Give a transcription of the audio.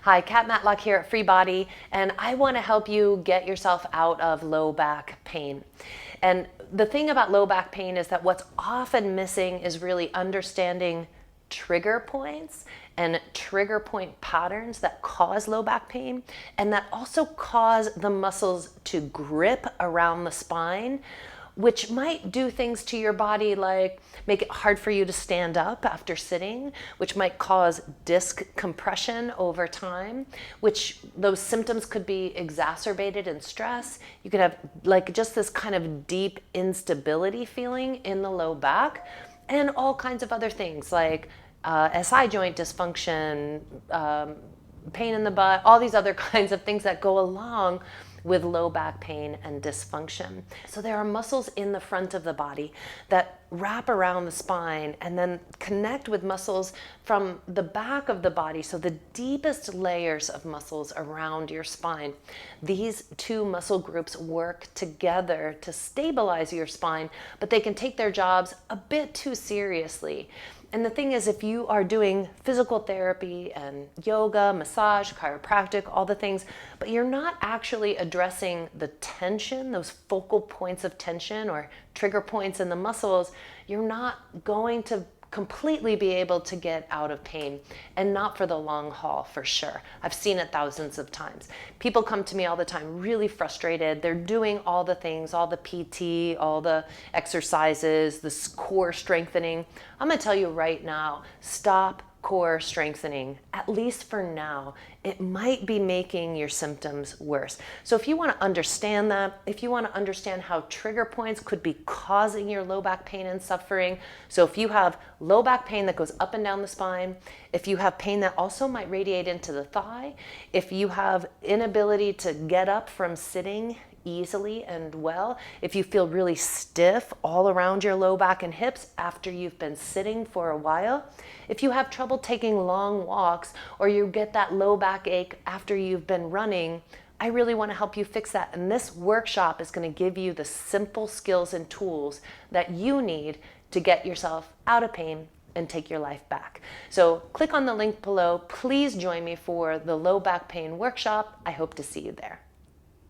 Hi, Cat Matlock here at FreeBody, and I want to help you get yourself out of low back pain. And the thing about low back pain is that what's often missing is really understanding trigger points and trigger point patterns that cause low back pain and that also cause the muscles to grip around the spine, which might do things to your body like make it hard for you to stand up after sitting, which might cause disc compression over time, which those symptoms could be exacerbated in stress. You could have like just this kind of deep instability feeling in the low back, and all kinds of other things like SI joint dysfunction, pain in the butt, all these other kinds of things that go along with low back pain and dysfunction. So there are muscles in the front of the body that wrap around the spine and then connect with muscles from the back of the body, so the deepest layers of muscles around your spine. These two muscle groups work together to stabilize your spine, but they can take their jobs a bit too seriously. And the thing is, if you are doing physical therapy and yoga, massage, chiropractic, all the things, but you're not actually addressing the tension, those focal points of tension or trigger points in the muscles, you're not going to completely be able to get out of pain, and not for the long haul, for sure. I've seen it thousands of times. People come to me all the time really frustrated. They're doing all the things, all the PT, all the exercises, this core strengthening. I'm gonna tell you right now, stop core strengthening, at least for now. It might be making your symptoms worse. So if you want to understand that, if you want to understand how trigger points could be causing your low back pain and suffering, so if you have low back pain that goes up and down the spine, if you have pain that also might radiate into the thigh, if you have inability to get up from sitting easily and well, if you feel really stiff all around your low back and hips after you've been sitting for a while, if you have trouble taking long walks or you get that low back ache after you've been running, I really want to help you fix that. And this workshop is going to give you the simple skills and tools that you need to get yourself out of pain and take your life back. So click on the link below. Please join me for the low back pain workshop. I hope to see you there.